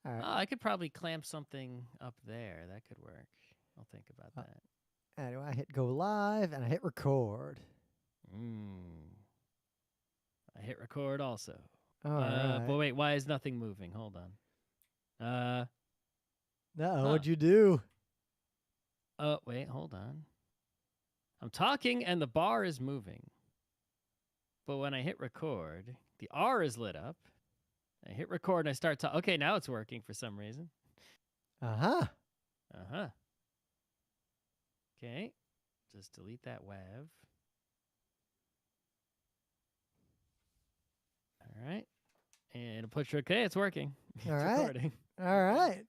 All right. Oh, I could probably clamp something up there. That could work. I'll think about that. Anyway, I hit go live and I hit record. I hit record also. All right. But wait, why is nothing moving? Hold on. What'd you do? Oh, wait, hold on. I'm talking and the bar is moving. But when I hit record, the R is lit up. I hit record and I start talking. Okay, now it's working for some reason. Uh-huh. Okay. Just delete that WAV. All right. And push okay, it's working. All It's right. recording. All right.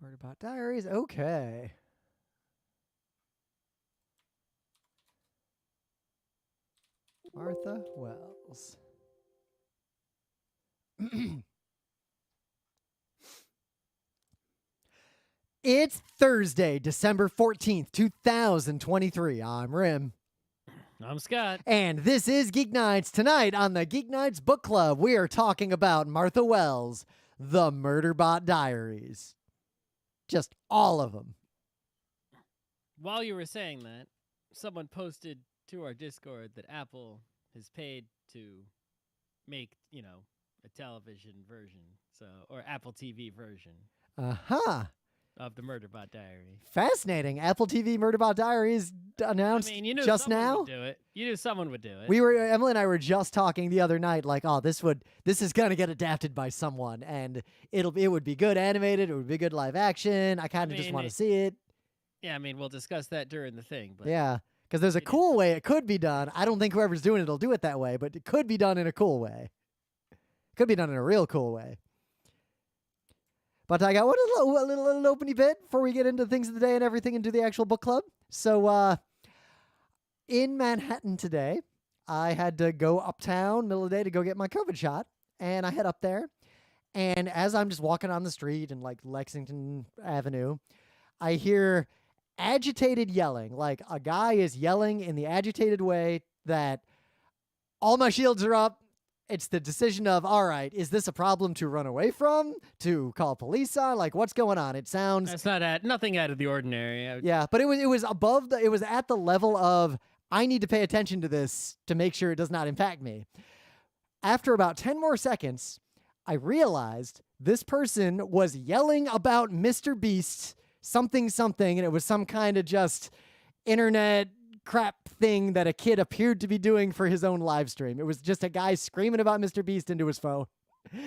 Murderbot Diaries. Okay. Martha Wells. It's Thursday, December 14th, 2023. I'm Rim. I'm Scott. And this is Geek Nights. Tonight on the GeekNights Book Club, we are talking about Martha Wells' The Murderbot Diaries. Just all of them. While you were saying that, someone posted to our Discord that Apple has paid to make, a television version, or Apple TV version Uh-huh. of the Murderbot Diary. Fascinating. Apple TV Murderbot Diaries announced I mean, you knew just someone now. would do it. You knew someone would do it. Emily and I were just talking the other night, like, oh, this is gonna get adapted by someone, and it would be good animated, it would be good live action. I kind of just want to see it. Yeah, I mean, we'll discuss that during the thing, but Yeah, because there's a cool way it could be done. I don't think whoever's doing it will do it that way, but it could be done in a cool way. Could be done in a real cool way. But I got a little opening bit before we get into things of the day and everything and do the actual book club. So in Manhattan today, I had to go uptown middle of the day to go get my COVID shot. And I head up there. And as I'm just walking on the street in like Lexington Avenue, I hear agitated yelling. Like a guy is yelling in the agitated way that all my shields are up. It's the decision of, all right, is this a problem to run away from, to call police on? Like, what's going on? It sounds... That's not nothing out of the ordinary. Yeah, but it was above it was at the level of, I need to pay attention to this to make sure it does not impact me. After about 10 more seconds, I realized this person was yelling about Mr. Beast, something, and it was some kind of just internet crap thing that a kid appeared to be doing for his own live stream. It was just a guy screaming about Mr. Beast into his phone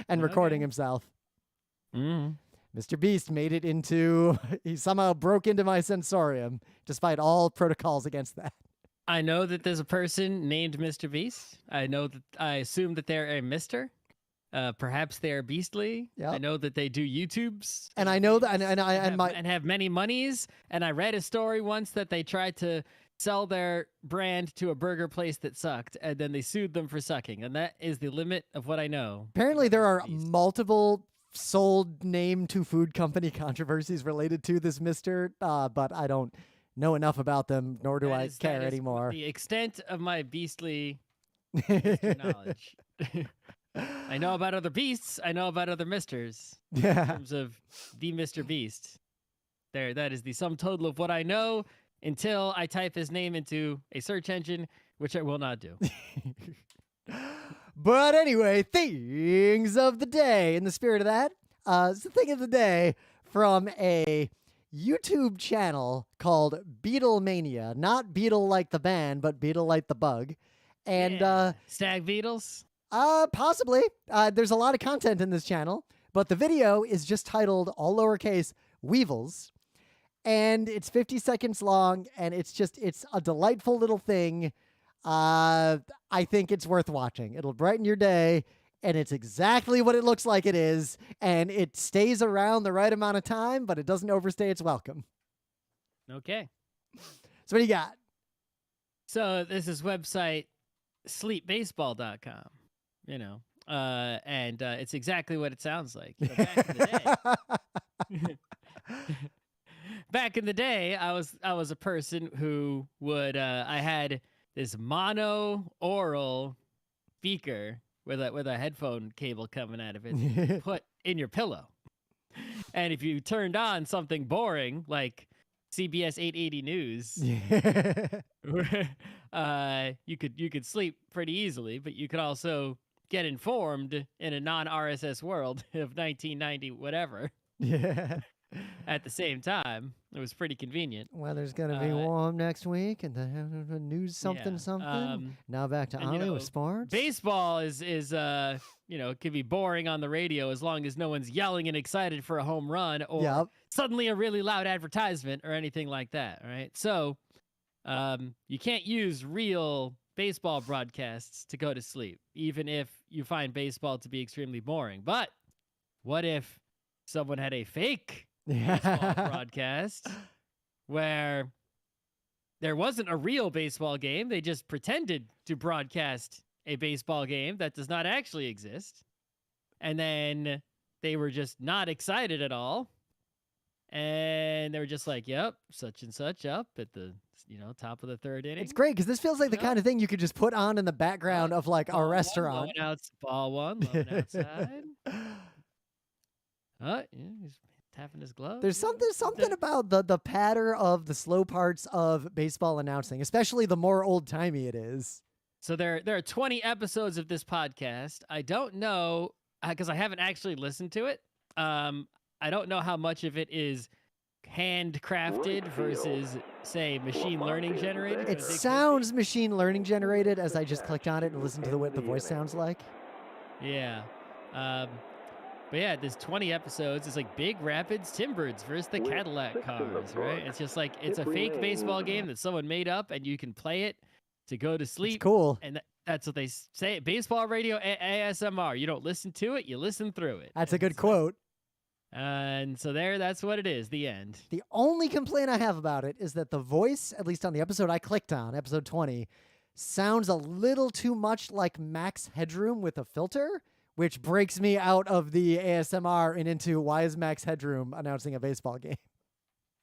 and recording himself. Mr. Beast made it into... He somehow broke into my sensorium, despite all protocols against that. I know that there's a person named Mr. Beast. I assume that they're a Mister. Perhaps they're beastly. Yep. I know that they do YouTubes. And I know that, and have many monies. And I read a story once that they tried to sell their brand to a burger place that sucked, and then they sued them for sucking. And that is the limit of what I know. Apparently there are multiple sold name to food company controversies related to this Mister, but I don't know enough about them, nor do I care anymore. The extent of my beastly knowledge. I know about other beasts. I know about other misters. Yeah. In terms of the Mr. Beast. That is the sum total of what I know until I type his name into a search engine, which I will not do. But anyway, things of the day. In the spirit of that, it's the thing of the day from a YouTube channel called Beatlemania. Not Beetle like the band, but Beetle like the bug. And Stag Beetles? Possibly. There's a lot of content in this channel, but the video is just titled, all lowercase, Weevils. And it's 50 seconds long, and it's a delightful little thing. I think it's worth watching. It'll brighten your day, and it's exactly what it looks like it is, and it stays around the right amount of time, but it doesn't overstay its welcome. Okay. So what do you got? So this is website sleepbaseball.com, and it's exactly what it sounds like. Back in the day, I was a person who would I had this mono oral beaker with a headphone cable coming out of it, put in your pillow. And if you turned on something boring like CBS 880 News, you could sleep pretty easily, but you could also get informed in a non-RSS world of 1990 whatever. Yeah. At the same time, it was pretty convenient. Weather's gonna be warm next week, and the news something. Now back to Ollie with sports. Baseball is it can be boring on the radio as long as no one's yelling and excited for a home run or suddenly a really loud advertisement or anything like that. Right? So, you can't use real baseball broadcasts to go to sleep, even if you find baseball to be extremely boring. But what if someone had a fake baseball broadcast where there wasn't a real baseball game? They just pretended to broadcast a baseball game that does not actually exist. And then they were just not excited at all. And they were just like, yep, such and such up at the top of the third inning. It's great because this feels like the kind of thing you could just put on in the background of like a restaurant. Ball one, loving outside. He's tapping his glove. There's something about the patter of the slow parts of baseball announcing, especially the more old-timey it is. So there are 20 episodes of this podcast. I don't know, because I haven't actually listened to it. I don't know how much of it is handcrafted versus, say, machine learning generated. It sounds machine learning generated as I just clicked on it and listened to what the voice sounds like. Yeah. But yeah, there's 20 episodes. It's like Big Rapids Timbers versus the Cadillac Cars, right? It's just like, it's a fake baseball game that someone made up, and you can play it to go to sleep. It's cool. And that's what they say. Baseball radio ASMR. You don't listen to it, you listen through it. That's a good quote. And so that's what it is, the end. The only complaint I have about it is that the voice, at least on the episode I clicked on, episode 20, sounds a little too much like Max Headroom with a filter, which breaks me out of the ASMR and into why is Max Headroom announcing a baseball game?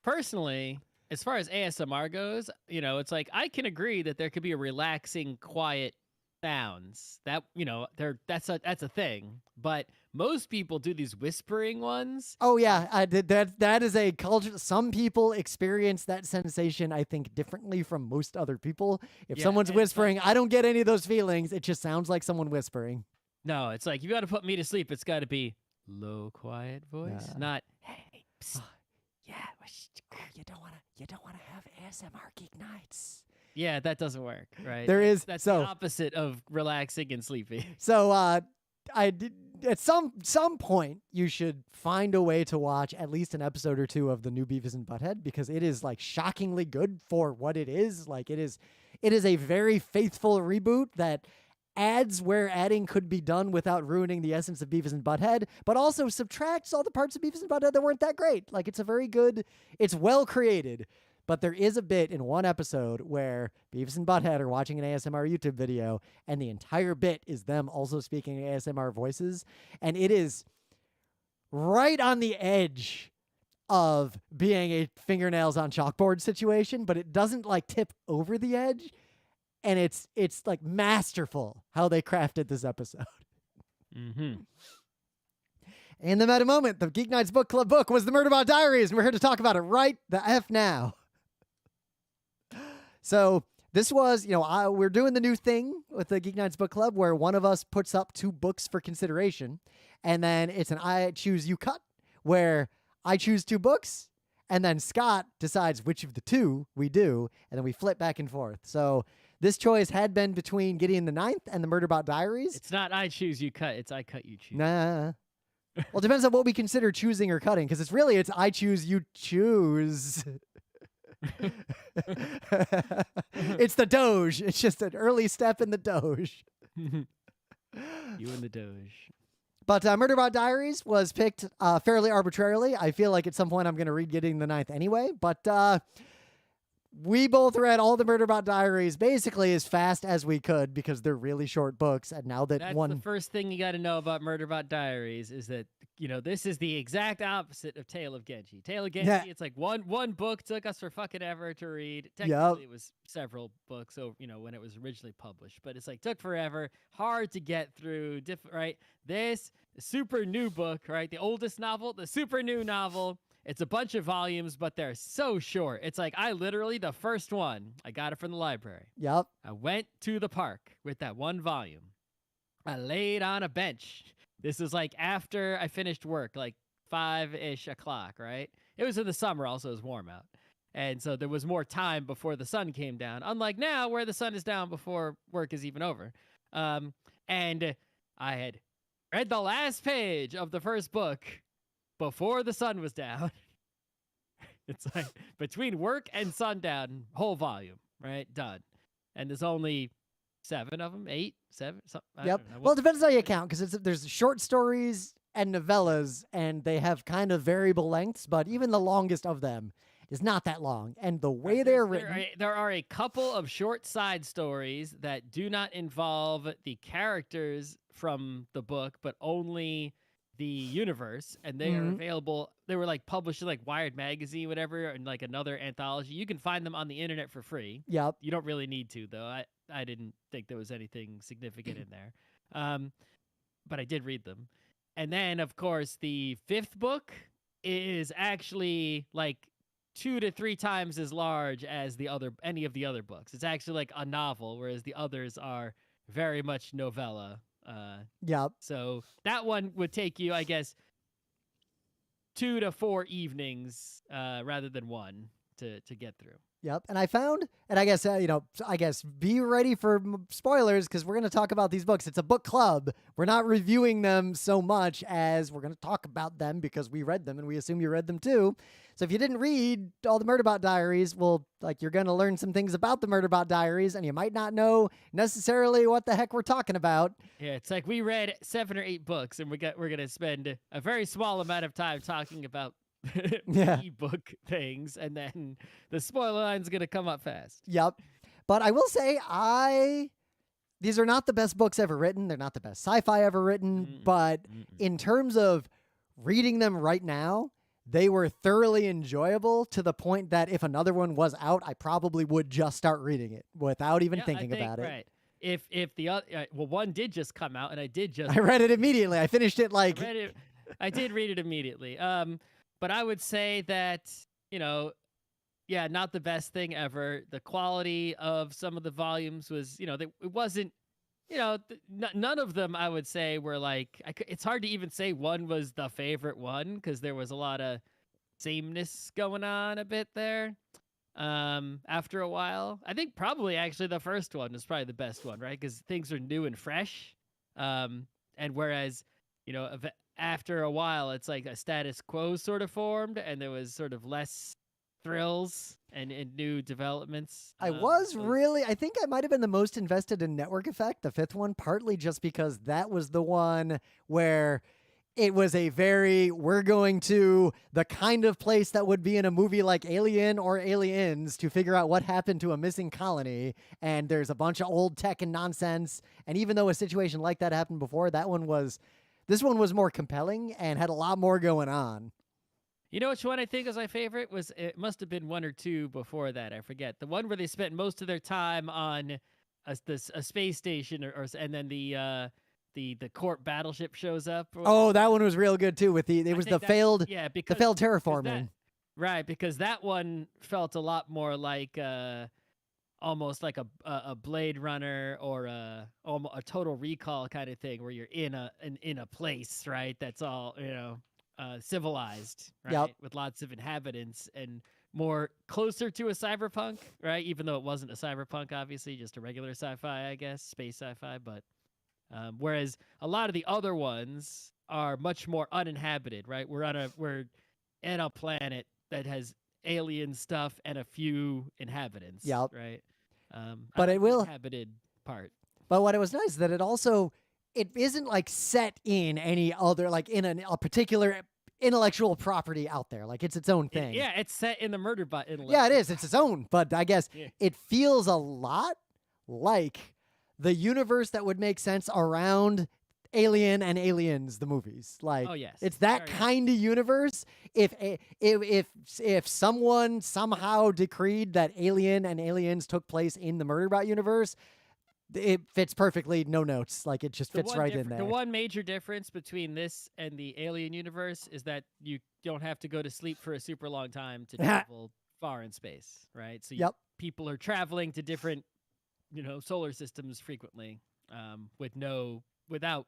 Personally, as far as ASMR goes, it's like I can agree that there could be a relaxing, quiet sounds that that's a thing, but most people do these whispering ones. Oh yeah, I did that is a culture. Some people experience that sensation, I think, differently from most other people. If someone's whispering, I don't get any of those feelings. It just sounds like someone whispering. No, it's like, you got to put me to sleep, it's got to be low, quiet voice, not hey, psst, you don't want to have ASMR Geek Nights. Yeah, that doesn't work, right? That's the opposite of relaxing and sleepy. So at some point you should find a way to watch at least an episode or two of the new Beavis and Butthead, because it is like shockingly good for what it is. Like it is a very faithful reboot that adds where adding could be done without ruining the essence of Beavis and Butthead, but also subtracts all the parts of Beavis and Butthead that weren't that great. Like it's well created. But there is a bit in one episode where Beavis and Butthead are watching an ASMR YouTube video, and the entire bit is them also speaking ASMR voices. And it is right on the edge of being a fingernails on chalkboard situation, but it doesn't like tip over the edge. And it's like masterful how they crafted this episode. Mm-hmm. In the meta moment, the GeekNights Book Club book was the Murderbot Diaries, and we're here to talk about it right the F now. So this was, we're doing the new thing with the GeekNights Book Club where one of us puts up 2 books for consideration, and then it's an I choose you cut where I choose 2 books, and then Scott decides which of the 2 we do, and then we flip back and forth. So this choice had been between Gideon the Ninth and the Murderbot Diaries. It's not I choose you cut, it's I cut you choose. Nah. Well, it depends on what we consider choosing or cutting, because it's I choose you choose. It's the Doge. It's just an early step in the Doge. You and the Doge. But Murderbot Diaries was picked fairly arbitrarily. I feel like at some point I'm going to read Getting the Ninth anyway. But we both read all the Murderbot Diaries basically as fast as we could because they're really short books. And now that That's the first thing you got to know about Murderbot Diaries is that this is the exact opposite of Tale of Genji. Tale of Genji, Yeah. it's like one book took us for fucking ever to read. Yep. Technically, it was several books, so when it was originally published, but it's like took forever, hard to get through. Right? This super new book, right? The oldest novel, the super new novel. It's a bunch of volumes, but they're so short. It's like the first one, I got it from the library. Yep. I went to the park with that one volume. I laid on a bench. This is like after I finished work, like 5-ish o'clock, right? It was in the summer, also it was warm out. And so there was more time before the sun came down, unlike now where the sun is down before work is even over. And I had read the last page of the first book before the sun was down. It's like between work and sundown, whole volume, right? Done. And there's only 7 of them, 8, 7, something. Yep. Well, it depends on how you count, because there's short stories and novellas, and they have kind of variable lengths, but even the longest of them is not that long. And the way they're written... There are a couple of short side stories that do not involve the characters from the book, but only the universe, and they are available. They were like published in like Wired magazine, whatever, and like another anthology. You can find them on the internet for free. Yep. You don't really need to, though. I didn't think there was anything significant in there. But I did read them. And then, of course, the 5th book is actually like 2 to 3 times as large as any of the other books. It's actually like a novel, whereas the others are very much novella. Yep. So that one would take you, I guess, 2 to 4 evenings rather than 1 to get through. Yep. And I found, and I guess, be ready for spoilers, because we're going to talk about these books. It's a book club. We're not reviewing them so much as we're going to talk about them because we read them and we assume you read them too. So if you didn't read all the Murderbot Diaries, well, like, you're going to learn some things about the Murderbot Diaries, and you might not know necessarily what the heck we're talking about. Yeah, it's like we read 7 or 8 books, and we're going to spend a very small amount of time talking about ebook things, and then the spoiler line's going to come up fast. Yep. But I will say, these are not the best books ever written. They're not the best sci-fi ever written, but in terms of reading them right now, they were thoroughly enjoyable, to the point that if another one was out, I probably would just start reading it without even thinking about it. Right. If the other, one did just come out, and I read it immediately. I finished it like... I did read it immediately. But I would say that, not the best thing ever. The quality of some of the volumes was, it wasn't, none of them, I would say, were like, it's hard to even say one was the favorite one, because there was a lot of sameness going on a bit there. After a while, I think probably actually the first one is probably the best one, right? Because things are new and fresh. And whereas, after a while, it's like a status quo sort of formed, and there was sort of less thrills and new developments. I think I might have been the most invested in Network Effect, the 5th one, partly just because that was the one where it was we're going to the kind of place that would be in a movie like Alien or Aliens to figure out what happened to a missing colony, and there's a bunch of old tech and nonsense, and even though a situation like that happened before, this one was more compelling and had a lot more going on. You know which one I think was my favorite? It must have been 1 or 2 before that. I forget. The one where they spent most of their time on a space station, and then the corp battleship shows up. Oh, that one was real good too. The failed terraforming. Right, because that one felt a lot more like almost like a Blade Runner or a Total Recall kind of thing, where you're in a place, right? That's all civilized, right? Yep. With lots of inhabitants, and more closer to a cyberpunk, right? Even though it wasn't a cyberpunk, obviously, just a regular sci-fi, I guess, space sci-fi. But whereas a lot of the other ones are much more uninhabited, right? We're in a planet that has alien stuff and a few inhabitants. Yep. Right. But it will inhabited part. But what it was nice is that it isn't like set in any other, like in a particular intellectual property out there. Like, it's its own thing. It's set in the Murderbot intellectual. Yeah, it is. It's its own. But I guess it feels a lot like the universe that would make sense around Alien and Aliens, the movies. Like, Oh, yes. it's that Very much. kind of universe. If someone somehow decreed that Alien and Aliens took place in the Murderbot universe, it fits perfectly. No notes. Like, it just fits right in there. The one major difference between this and the Alien universe is that you don't have to go to sleep for a super long time to travel far in space, right? So Yep. people are traveling to different, solar systems frequently, without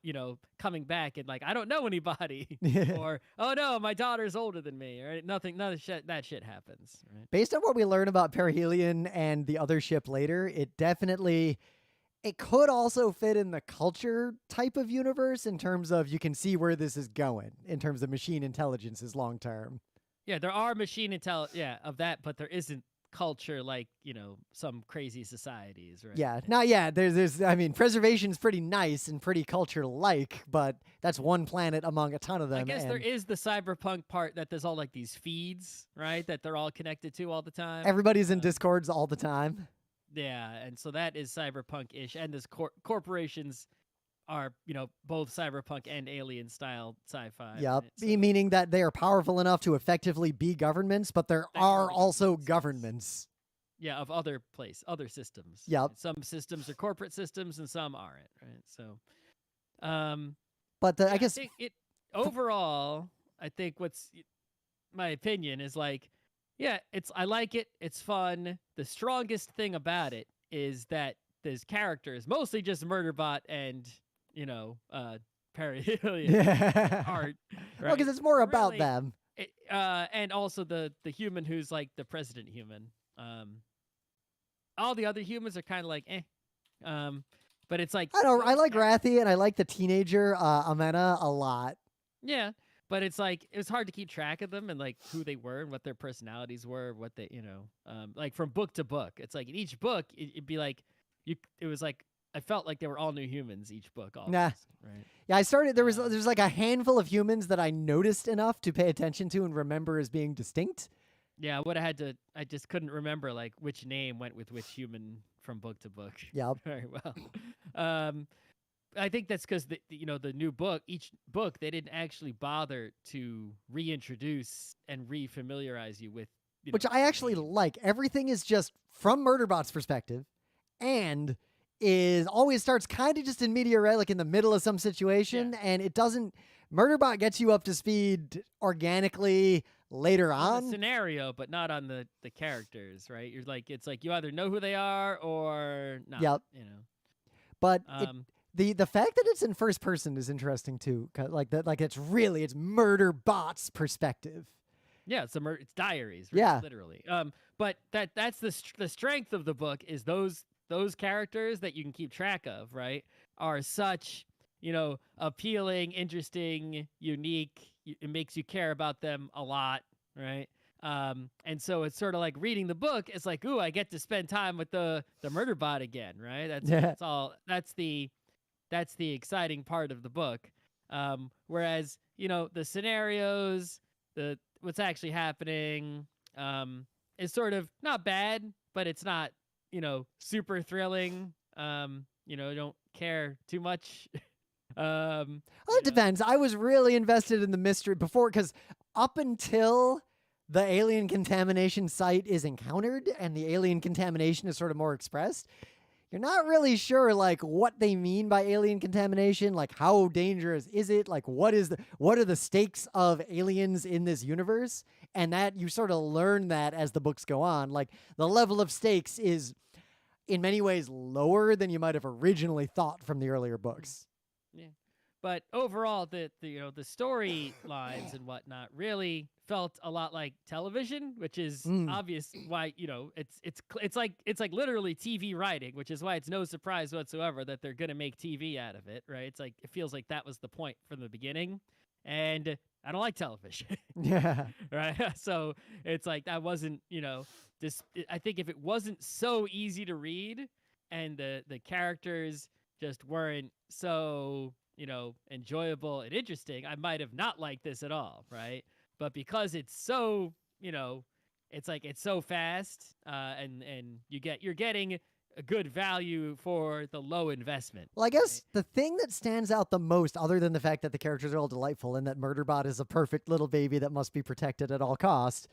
coming back and like, I don't know anybody, or oh no, my daughter's older than me, right? None of that shit happens, right? Based on what we learn about perihelion and the other ship later, it could also fit in the culture type of universe in terms of you can see where this is going in terms of machine intelligences long term. Yeah, there are machine of that, but there isn't culture like, some crazy societies, right? Yeah. There's I mean, preservation's pretty nice and pretty culture-like, but that's one planet among a ton of them. I guess there is the cyberpunk part that there's all like these feeds, right? That they're all connected to all the time. Everybody's in Discords all the time. Yeah, and so that is cyberpunk-ish, and this corporations are, both cyberpunk and alien style sci-fi. Yep, right? So, meaning that they are powerful enough to effectively be governments, but there are also governments. Yeah, of other systems. Yep. Right? Some systems are corporate systems, and some aren't. Right. So, but I guess overall, I think what's my opinion is like, yeah, I like it. It's fun. The strongest thing about it is that there's characters, mostly just Murderbot and, perihelion art. Right? Well, because it's more about Really, them. And also the human who's like the president human. All the other humans are kind of like, but it's like, I like Rathy and I like the teenager Amena a lot. Yeah, but it's like it was hard to keep track of them and like who they were and what their personalities were, what they, like from book to book. It's like in each book, it'd be like it was like I felt like they were all new humans each book. Almost, nah. Right. Yeah, I started. There's like a handful of humans that I noticed enough to pay attention to and remember as being distinct. Yeah, I would have had to. I just couldn't remember like which name went with which human from book to book. Yep. Very well. I think that's because the new book, each book, they didn't actually bother to reintroduce and refamiliarize you with, which I actually like. Everything is just from Murderbot's perspective, and always starts kind of just in media res, like in the middle of some situation, and it doesn't. Murderbot gets you up to speed organically later on the scenario, but not on the characters, right? You're like, it's like you either know who they are or not. Yep. But the fact that it's in first person is interesting too. Like that, like it's Murderbot's perspective. Yeah, it's diaries. Right? Yeah, literally. But that's the strength of the book is those characters that you can keep track of, right? Are such appealing, interesting, unique. It makes you care about them a lot, right? And so it's sort of like reading the book. It's like, ooh, I get to spend time with the Murderbot again, right? That's all. That's the exciting part of the book. Whereas the scenarios, what's actually happening, is sort of not bad, but it's not super thrilling. Don't care too much. Well, it depends. I was really invested in the mystery before, because up until the alien contamination site is encountered and the alien contamination is sort of more expressed, you're not really sure like what they mean by alien contamination, like how dangerous is it, like what are the stakes of aliens in this universe, and that you sort of learn that as the books go on. Like the level of stakes is in many ways lower than you might have originally thought from the earlier books. Yeah, but overall, the storylines and whatnot really felt a lot like television, which is obvious why it's like literally TV writing, which is why it's no surprise whatsoever that they're gonna make TV out of it, right? It's like it feels like that was the point from the beginning, and I don't like television. Yeah, right. So it's like that wasn't I think if it wasn't so easy to read and the characters just weren't so enjoyable and interesting, I might have not liked this at all, right? But because it's so it's like it's so fast, and you're getting a good value for the low investment. Well, I guess the thing that stands out the most, other than the fact that the characters are all delightful and that Murderbot is a perfect little baby that must be protected at all costs,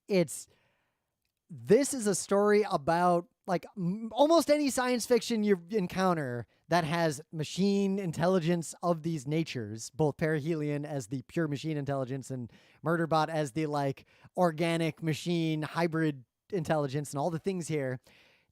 this is a story about like almost any science fiction you encounter that has machine intelligence of these natures, both perihelion as the pure machine intelligence and Murderbot as the like organic machine hybrid intelligence and all the things here.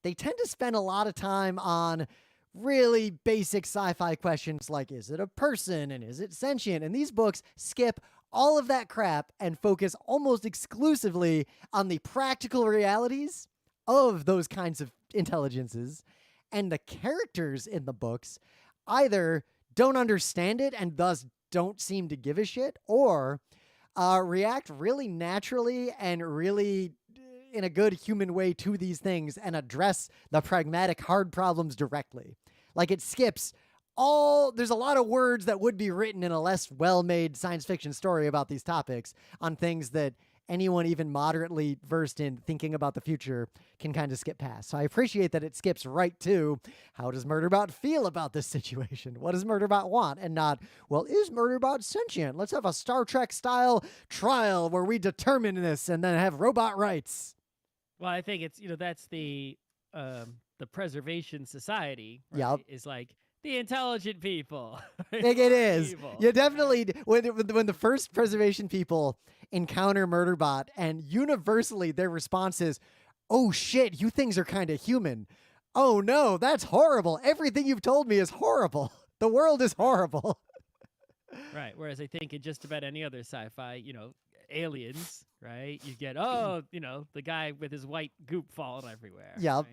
They tend to spend a lot of time on really basic sci-fi questions like, is it a person and is it sentient? And these books skip all of that crap and focus almost exclusively on the practical realities of those kinds of intelligences. And the characters in the books either don't understand it and thus don't seem to give a shit, or react really naturally and really in a good human way to these things and address the pragmatic hard problems directly. Like it skips there's a lot of words that would be written in a less well-made science fiction story about these topics on things that anyone even moderately versed in thinking about the future can kind of skip past. So I appreciate that it skips right to, how does Murderbot feel about this situation? What does Murderbot want? And not, well, is Murderbot sentient? Let's have a Star Trek style trial where we determine this and then have robot rights. Well, I think it's, that's the Preservation Society, right? Yep. Is like the intelligent people. I think it is. Evil. You definitely, when the first preservation people encounter Murderbot, and universally their response is, oh shit, you things are kind of human. Oh no, that's horrible. Everything you've told me is horrible. The world is horrible. Right. Whereas I think in just about any other sci-fi, aliens, right? You get, the guy with his white goop falling everywhere. Yeah. Right?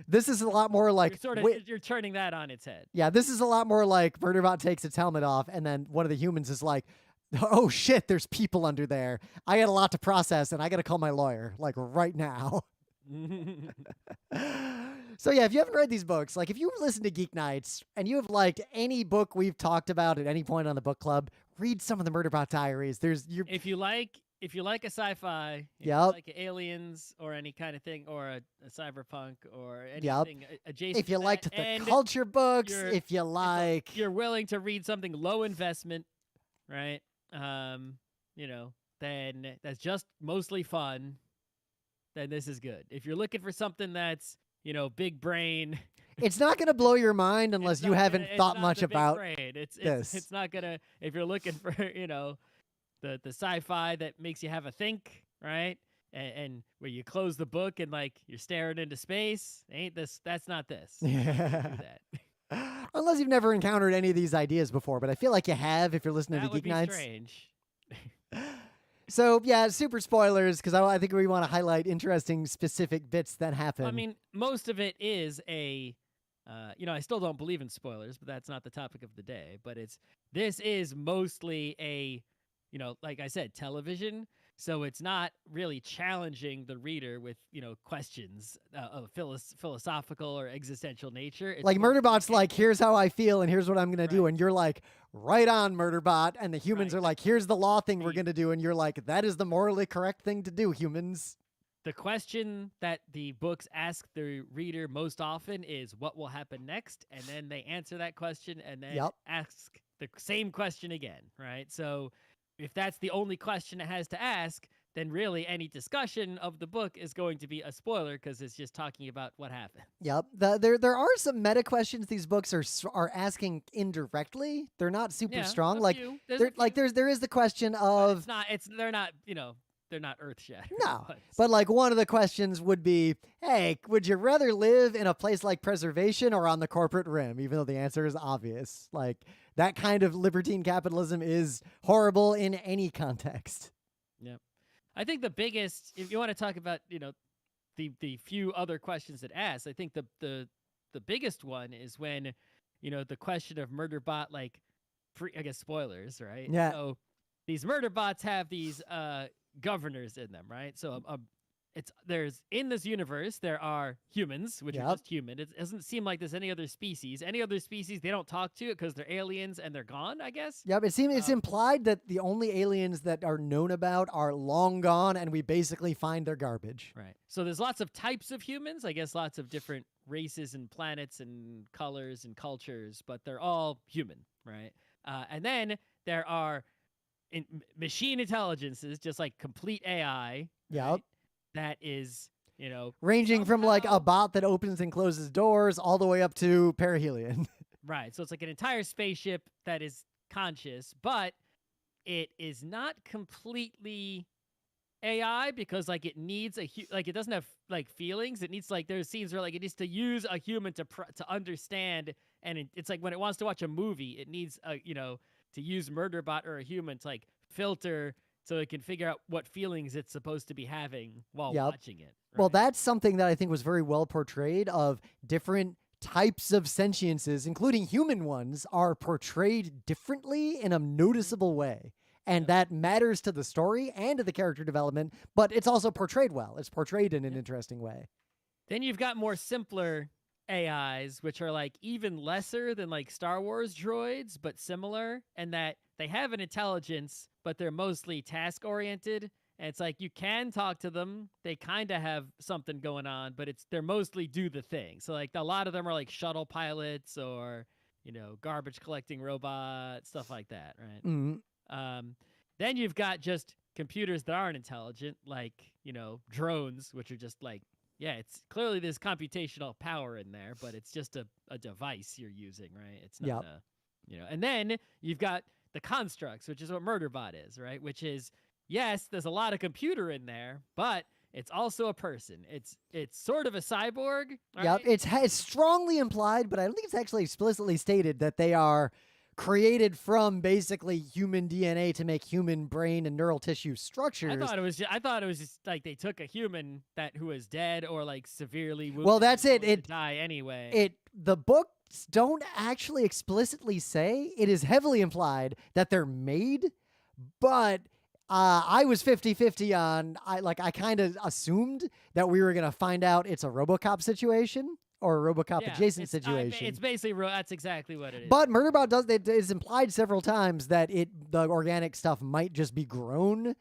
This is a lot more like... You're turning that on its head. Yeah, this is a lot more like Murderbot takes its helmet off, and then one of the humans is like, oh shit, there's people under there. I got a lot to process, and I got to call my lawyer, like right now. So yeah, if you haven't read these books, like if you listen to Geek Nights and you have liked any book we've talked about at any point on the book club, read some of the Murderbot Diaries. If you like a sci-fi, if you Yep. like aliens or any kind of thing, or a cyberpunk or anything adjacent, if you to liked that, the and culture books, you're- if you like... you're willing to read something low investment, right? Then that's just mostly fun. Then this is good. If you're looking for something that's, big brain, It's not going to blow your mind unless you haven't thought much about this. this. It's not gonna. If you're looking for, the sci-fi that makes you have a think, right? And where you close the book and like you're staring into space. That's not this. Yeah. Do that. Unless you've never encountered any of these ideas before, but I feel like you have if you're listening That to would Geek be Nights. strange. So yeah, super spoilers because I think we want to highlight interesting specific bits that happen. I mean, most of it is I still don't believe in spoilers, but that's not the topic of the day. But this is mostly a, like I said, television. So it's not really challenging the reader with, questions of philosophical or existential nature. It's like Murderbot's like, here's how I feel and here's what I'm going to do. And you're like, right on, Murderbot. And the humans Right. are like, here's the law thing we're going to do. And you're like, that is the morally correct thing to do, humans. The question that the books ask the reader most often is what will happen next? And then they answer that question and then ask the same question again, right? So if that's the only question it has to ask, then really any discussion of the book is going to be a spoiler because it's just talking about what happened. Yep. There are some meta questions these books are asking indirectly. They're not super strong. Like there is the question of they're not earth-shattering. No, but like one of the questions would be, hey, would you rather live in a place like Preservation or on the corporate rim? Even though the answer is obvious. Like that kind of libertine capitalism is horrible in any context. Yep. I think the biggest, if you want to talk about, the few other questions it asks, I think the biggest one is when, the question of Murderbot, like, I guess spoilers, right? Yeah. So these Murderbots have these governors in them, right? So there's in this universe there are humans, which are Yep. just human. It doesn't seem like there's any other species. Any other species they don't talk to because they're aliens and they're gone, I guess. Yep, it seems it's Um, implied that the only aliens that are known about are long gone, and we basically find their garbage. Right. So there's lots of types of humans, I guess lots of different races and planets and colors and cultures, but they're all human, right? And then there are machine intelligences, just like complete AI, Yep. right? That is, Ranging from like a somehow- bot that opens and closes doors all the way up to perihelion. Right. So it's like an entire spaceship that is conscious, but it is not completely AI because like it needs like it doesn't have like feelings. It needs like there's scenes where like it needs to use a human to understand, and it's like when it wants to watch a movie, it needs to use Murderbot or a human to like filter so it can figure out what feelings it's supposed to be having while Yep. watching it. Well, right? that's something that I think was very well portrayed of different types of sentiences, including human ones, are portrayed differently in a noticeable way. And that matters to the story and to the character development, but it's also portrayed well. It's portrayed in an interesting way. Then you've got more simpler AIs, which are like even lesser than like Star Wars droids, but similar, and that they have an intelligence, but they're mostly task oriented. And it's like you can talk to them. They kind of have something going on, but they're mostly do the thing. So like a lot of them are like shuttle pilots or garbage collecting robots, stuff like that, right? Mhm. Then you've got just computers that aren't intelligent, like drones, which are just like it's clearly there's computational power in there, but it's just a device you're using, right? It's not and then you've got the constructs, which is what Murderbot is, right? Which is, yes, there's a lot of computer in there, but it's also a person. It's sort of a cyborg, right? Yep. It's strongly implied, but I don't think it's actually explicitly stated that they are created from basically human DNA to make human brain and neural tissue structures. I thought it was just like they took a human who was dead or like severely wounded. Well, that's it. It die anyway. The books don't actually explicitly say. It is heavily implied that they're made, but I was 50-50 on I kind of assumed that we were going to find out it's a RoboCop situation or a RoboCop adjacent situation. It's basically that's exactly what it is. But Murderbot it is implied several times that the organic stuff might just be grown,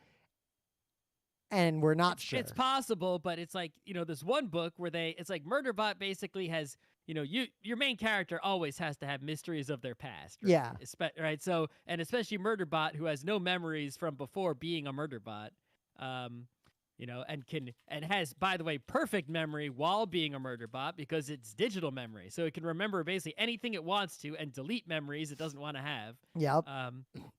and we're not sure. It's possible, but it's like this one book where it's like Murderbot basically has your main character always has to have mysteries of their past. Right? Yeah. Right. So and especially Murderbot, who has no memories from before being a Murderbot. And has, by the way, perfect memory while being a Murderbot because it's digital memory. So it can remember basically anything it wants to and delete memories it doesn't want to have. Yep.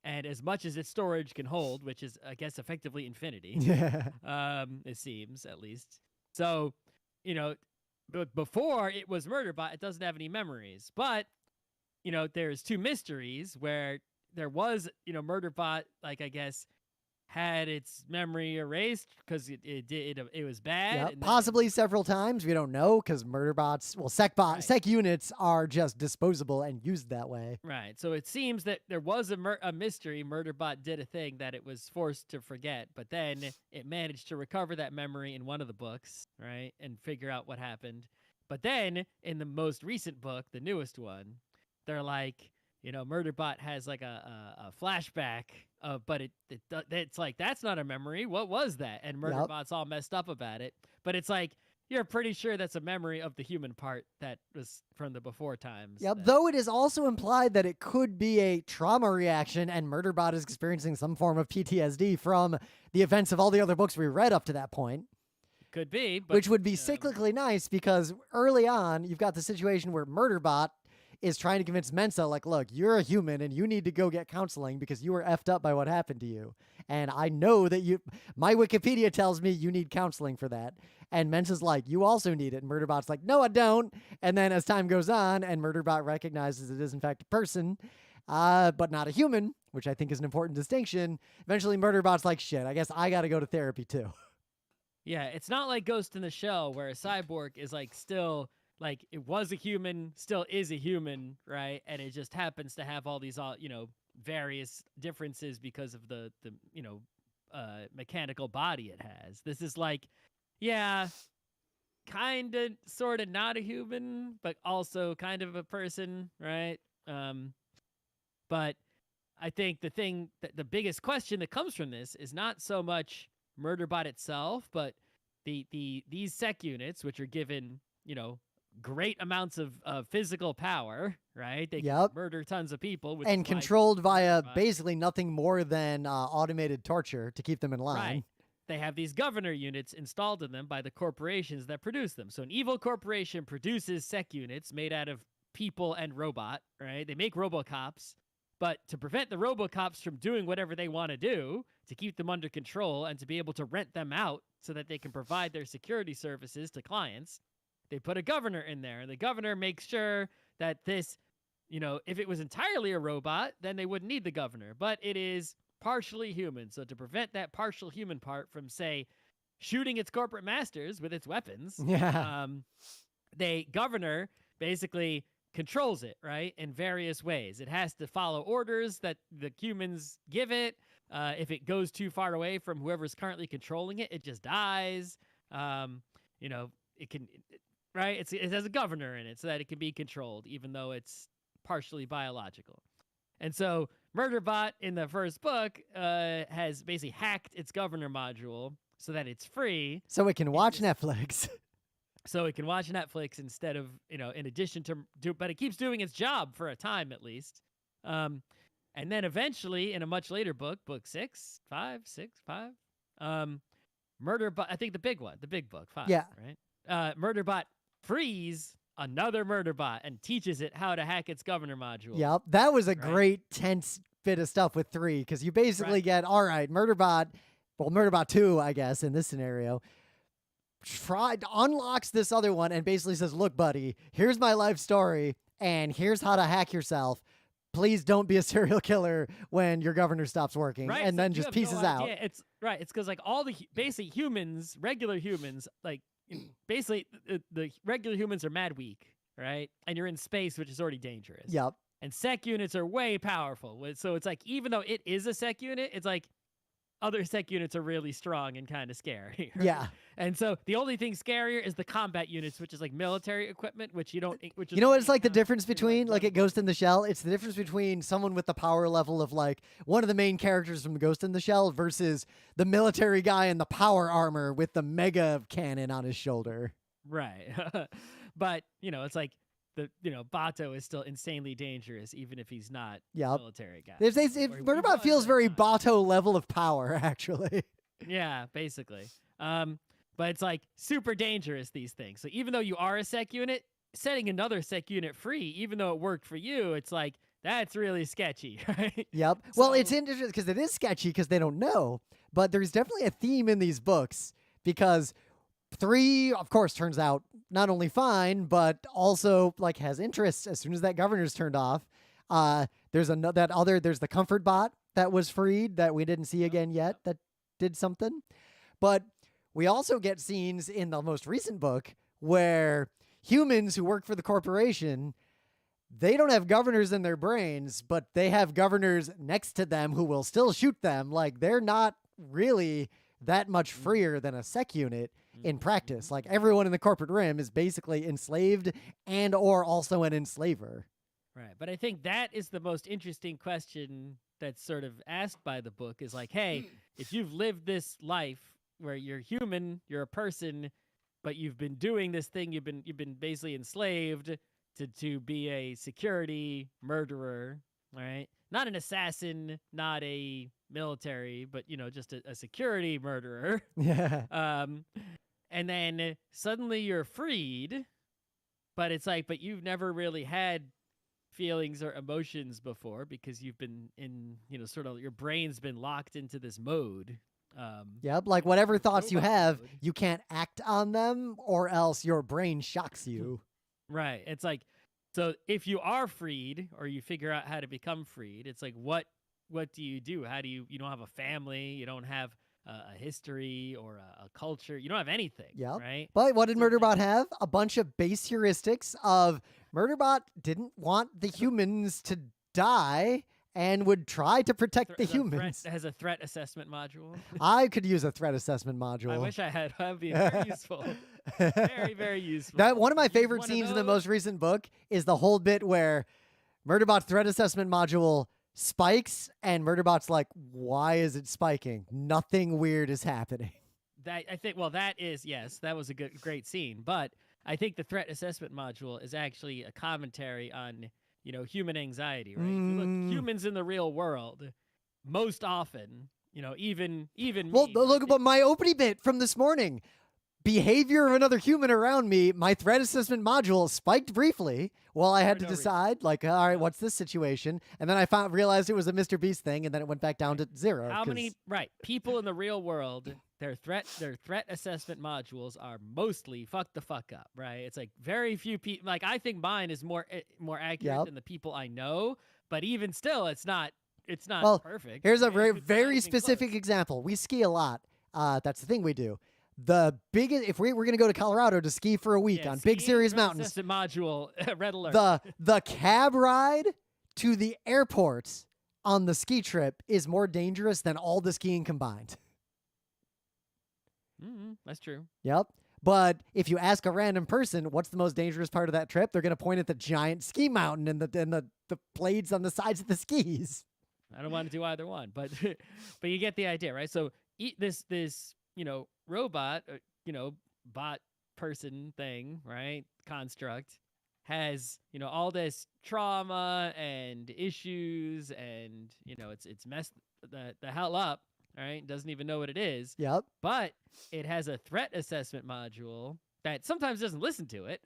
And as much as its storage can hold, which is, I guess, effectively infinity. It seems, at least. So, but before it was Murderbot, it doesn't have any memories. But, there's two mysteries where there was, Murderbot, like, I guess, had its memory erased because it was bad. Yep. And Possibly several times. We don't know because Murderbots, sec units are just disposable and used that way. Right. So it seems that there was a mystery. Murderbot did a thing that it was forced to forget, but then it managed to recover that memory in one of the books, right, and figure out what happened. But then in the most recent book, the newest one, they're like, Murderbot has like a flashback but it's like, that's not a memory. What was that? And Murderbot's all messed up about it. But it's like, you're pretty sure that's a memory of the human part that was from the before times. Yep. Though it is also implied that it could be a trauma reaction and Murderbot is experiencing some form of PTSD from the events of all the other books we read up to that point. Could be. But, which would be cyclically nice because early on, you've got the situation where Murderbot is trying to convince Mensa, like, look, you're a human and you need to go get counseling because you were effed up by what happened to you. And I know that my Wikipedia tells me you need counseling for that. And Mensa's like, you also need it. And Murderbot's like, no, I don't. And then as time goes on and Murderbot recognizes it is in fact a person, but not a human, which I think is an important distinction, eventually Murderbot's like, shit, I guess I got to go to therapy too. Yeah, it's not like Ghost in the Shell where a cyborg is like still... like it was a human, still is a human, right? And it just happens to have all these, various differences because of the mechanical body it has. This is like, yeah, kind of, sort of not a human, but also kind of a person, right? But I think the biggest question that comes from this is not so much Murderbot itself, but these sec units, which are given, great amounts of physical power, right? They can Yep. murder tons of people, which And is why controlled via Murderbot- basically nothing more than automated torture to keep them in line. Right. They have these governor units installed in them by the corporations that produce them. So an evil corporation produces sec units made out of people and robot, right? They make RoboCops, but to prevent the RoboCops from doing whatever they want to do, to keep them under control and to be able to rent them out so that they can provide their security services to clients, they put a governor in there. And the governor makes sure that this, if it was entirely a robot, then they wouldn't need the governor. But it is partially human. So to prevent that partial human part from, say, shooting its corporate masters with its weapons, Yeah. the governor basically controls it, right, in various ways. It has to follow orders that the humans give it. If it goes too far away from whoever's currently controlling it, it just dies. It can, right? It has a governor in it so that it can be controlled, even though it's partially biological. And so Murderbot in the first book has basically hacked its governor module so that it's free. So it can watch Netflix. So it can watch Netflix instead of, in addition to, but it keeps doing its job for a time at least. And then eventually in a much later book, book 5, Murderbot, I think the big book, 5, Yeah. right? Murderbot frees another Murderbot and teaches it how to hack its governor module. Yep. That was a Right. great tense bit of stuff with 3, because you basically Right. get, all right, Murderbot 2, I guess, in this scenario, unlocks this other one and basically says, look, buddy, here's my life story, and here's how to hack yourself. Please don't be a serial killer when your governor stops working, Right, and so then you just have pieces no out. idea. It's right. It's because all the basic humans, regular humans, basically the regular humans are mad weak, right? And you're in space, which is already dangerous. Yep. And sec units are way powerful. So it's even though it is a sec unit, it's other sec units are really strong and kind of scary. Right? Yeah. And so the only thing scarier is the combat units, which is military equipment, which you don't. Which is You know what it's only like the found difference in, between, one it book. Ghost in the Shell? It's the difference between someone with the power level of one of the main characters from Ghost in the Shell versus the military guy in the power armor with the mega cannon on his shoulder. Right. But, it's Bato is still insanely dangerous, even if he's not a Yep. military guy. Murderbot feels very Bato level of power, actually. Yeah, basically. But it's super dangerous, these things. So even though you are a sec unit, setting another sec unit free, even though it worked for you, it's that's really sketchy, right? Yep. Well, So- it's interesting because it is sketchy because they don't know, but there's definitely a theme in these books because 3, of course, turns out not only fine, but also has interests as soon as that governor's turned off. There's there's the comfort bot that was freed that we didn't see again yet that did something. But we also get scenes in the most recent book where humans who work for the corporation, they don't have governors in their brains, but they have governors next to them who will still shoot them. They're not really that much freer than a sec unit in practice. Everyone in the corporate rim is basically enslaved and or also an enslaver. Right. But I think that is the most interesting question that's sort of asked by the book is hey, if you've lived this life where you're human, you're a person, but you've been doing this thing, you've been basically enslaved to be a security murderer, right? Not an assassin, not a military, but just a security murderer. Yeah. And then suddenly you're freed, but it's but you've never really had feelings or emotions before because you've been in, sort of your brain's been locked into this mode. Yep. Whatever thoughts you robot have, mode. you can't act on them or else your brain shocks you. Right. It's so if you are freed or you figure out how to become freed, it's what do you do? How do you don't have a family, you don't have a history or a culture, you don't have anything. Yep. Right. But what did So Murderbot have? A bunch of base heuristics of Murderbot didn't want the humans to die and would try to protect the humans. Has a threat assessment module. I could use a threat assessment module. I wish I had. That'd be very useful. Very, very useful. That one of my Use favorite one of scenes in the those. most recent book is the whole bit where Murderbot threat assessment module spikes, and Murderbot's like, "Why is it spiking? Nothing weird is happening." That I think. Well, that is yes. That was a great scene. But I think the threat assessment module is actually a commentary on human anxiety. Right? If you look, humans in the real world, most often, even Well, me, look about my opening bit from this morning. Behavior of another human around me, my threat assessment module spiked briefly while I had to no reason. decide, like, all right, what's this situation? And then I realized it was a Mr. Beast thing, and then it went back down to 0. How many people in the real world, their threat assessment modules are mostly fuck the fuck up, right? It's like very few people. Like I think mine is more accurate than the people I know, but even still, it's not perfect. Here's a It's very not very even specific close. example. We ski a lot. That's the thing we do. The biggest, if we're going to go to Colorado to ski for a week on big skiing, serious threat mountains, assessment module, red alert. the cab ride to the airport on the ski trip is more dangerous than all the skiing combined. That's true. Yep. But if you ask a random person what's the most dangerous part of that trip, they're going to point at the giant ski mountain and the blades on the sides of the skis. I don't want to do either one, but but you get the idea, right? So this robot, bot person thing, right? Construct has all this trauma and issues, and it's messed the hell up, right? Doesn't even know what it is. Yep. But it has a threat assessment module that sometimes doesn't listen to it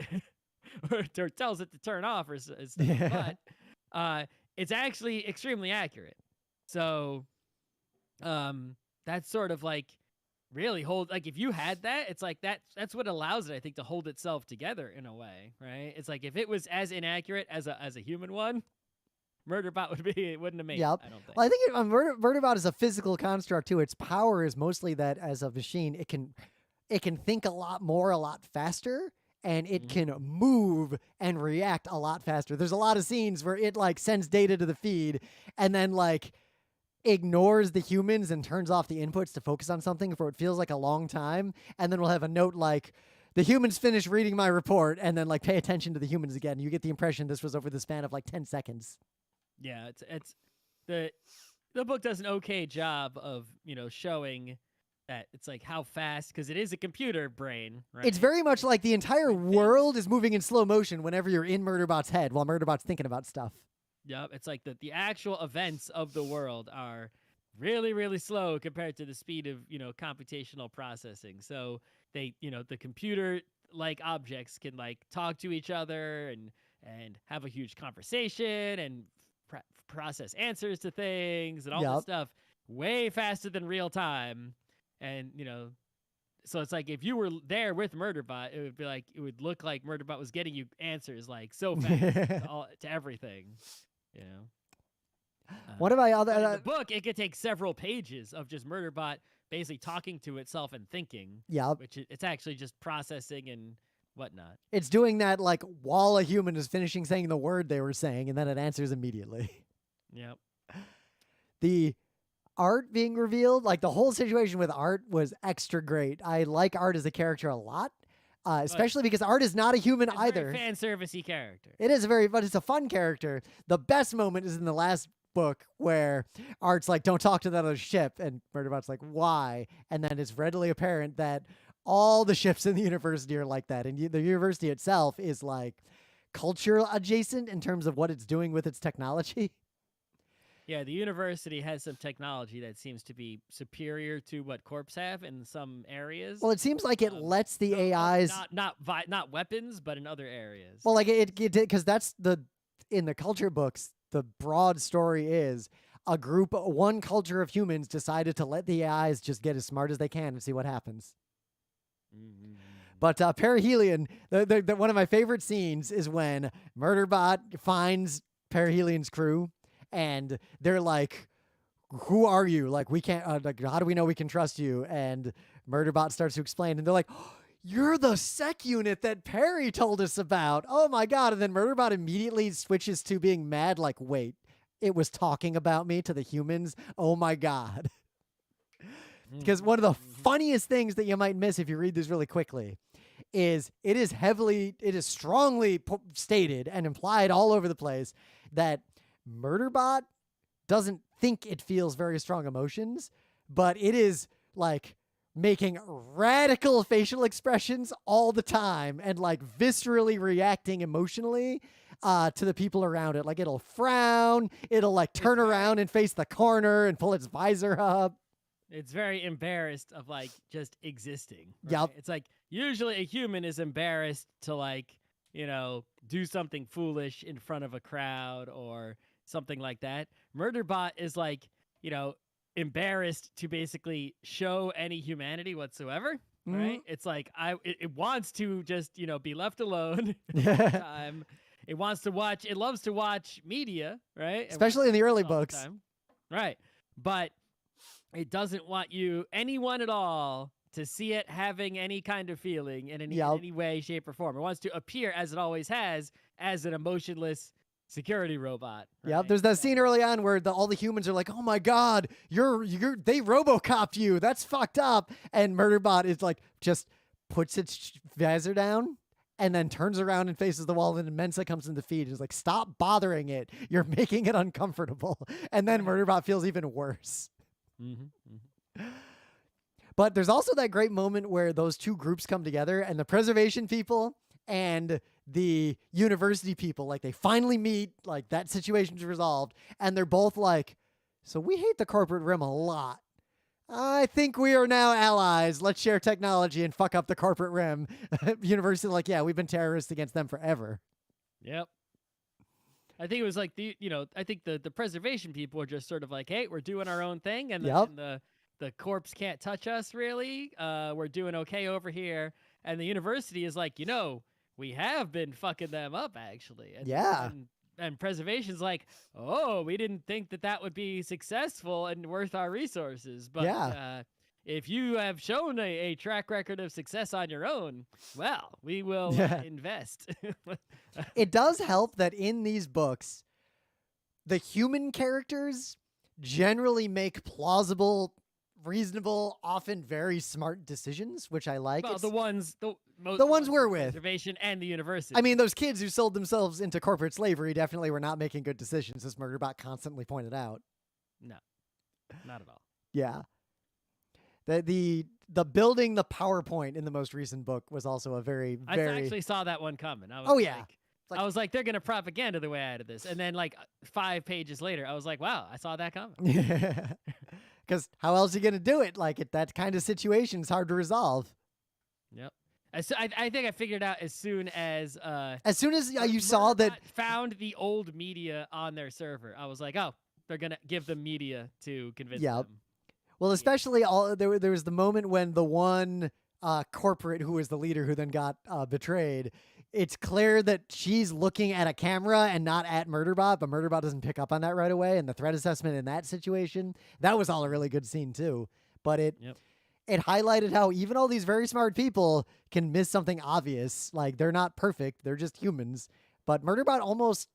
or tells it to turn off or stuff. Yeah. But it's actually extremely accurate. So that's sort of like really if you had that, it's like that's what allows it, I think, to hold itself together in a way, right? It's like if it was as inaccurate as a human one, Murderbot wouldn't have made it, I don't think. Well, I think Murderbot is a physical construct too. Its power is mostly that as a machine, it can think a lot more, a lot faster, and it can move and react a lot faster. There's a lot of scenes where it sends data to the feed and then ignores the humans and turns off the inputs to focus on something for what feels like a long time, and then we'll have a note like, the humans finished reading my report, and then pay attention to the humans again. You get the impression this was over the span of 10 seconds. Yeah, it's the book does an okay job of showing that it's how fast, because it is a computer brain, right? It's very much like the entire world is moving in slow motion whenever you're in Murderbot's head while Murderbot's thinking about stuff. Yep, it's like the actual events of the world are really, really slow compared to the speed of computational processing. So they the computer objects can talk to each other and have a huge conversation and process answers to things and all this stuff way faster than real time. And so it's if you were there with Murderbot, it would look like Murderbot was getting you answers so fast to everything. What about In other the book, it could take several pages of just Murderbot basically talking to itself and thinking. Which it's actually just processing and whatnot. It's doing that while a human is finishing saying the word they were saying, and then it answers immediately. Yep. The Art being revealed, the whole situation with Art was extra great. I like Art as a character a lot, especially because Art is not a human either. Fan servicey character. It is but it's a fun character. The best moment is in the last book where Art's don't talk to that other ship, and Murderbot's why? And then it's readily apparent that all the ships in the university are like that, and the university itself is culture adjacent in terms of what it's doing with its technology. Yeah, the university has some technology that seems to be superior to what Corps have in some areas. Well, it seems like it lets the AIs not weapons, but in other areas. Well, it because that's in the culture books, the broad story is one culture of humans decided to let the AIs just get as smart as they can and see what happens. But Perihelion, one of my favorite scenes is when Murderbot finds Perihelion's crew, and they're like, "Who are you? We can't. How do we know we can trust you?" And Murderbot starts to explain, and they're like, oh, "You're the sec unit that Perry told us about. Oh my god!" And then Murderbot immediately switches to being mad. Wait, it was talking about me to the humans. Oh my God. Because one of the funniest things that you might miss if you read this really quickly is it is strongly stated and implied all over the place that Murderbot doesn't think it feels very strong emotions, but it is like making radical facial expressions all the time and like viscerally reacting emotionally to the people around it. Like it'll frown, it'll like turn around and face the corner and pull its visor up. It's very embarrassed of like just existing. Right? Yep. It's like usually a human is embarrassed to like, do something foolish in front of a crowd or something like that. Murderbot is like, embarrassed to basically show any humanity whatsoever. Right? It's like it wants to just, be left alone. It loves to watch media, right? Especially in the early books. Right. But it doesn't want anyone at all, to see it having any kind of feeling in any way, shape, or form. It wants to appear, as it always has, as an emotionless security robot. Right? Yep. There's that scene early on where all the humans are like, "Oh my God, they RoboCop you. That's fucked up." And Murderbot is like, just puts its visor down and then turns around and faces the wall, and Mensa comes in the feed and is like, "Stop bothering it. You're making it uncomfortable." And then Murderbot feels even worse. But there's also that great moment where those two groups come together and the preservation people and the university people, like they finally meet, like that situation's resolved, and they're both like, "So we hate the corporate rim a lot. I think we are now allies. Let's share technology and fuck up the corporate rim." University like, "Yeah, we've been terrorists against them forever." Yep. I think it was like I think the preservation people are just sort of like, "Hey, we're doing our own thing, and the corpse can't touch us really. We're doing okay over here." And the university is like, we have been fucking them up actually. And preservation's like, "Oh, we didn't think that would be successful and worth our resources. But if you have shown a track record of success on your own, well, we will invest." It does help that in these books, the human characters generally make plausible, reasonable, often very smart decisions, which I like. Well, the ones we're with. Preservation and the university. I mean, those kids who sold themselves into corporate slavery definitely were not making good decisions, as Murderbot constantly pointed out. No, not at all. Yeah. The building the PowerPoint in the most recent book was also a very I actually saw that one coming. I was like, they're going to propaganda the way out of this. And then like 5 pages later, I was like, wow, I saw that coming. Because how else are you going to do it? Like, that kind of situation is hard to resolve. Yep. I think I figured out as soon as you saw that found the old media on their server. I was like, oh, they're going to give them media to convince them. Well, especially there was the moment when the one corporate who was the leader who then got betrayed. It's clear that she's looking at a camera and not at Murderbot, but Murderbot doesn't pick up on that right away. And the threat assessment in that situation, that was all a really good scene too. But it highlighted how even all these very smart people can miss something obvious. Like, they're not perfect. They're just humans. But Murderbot almost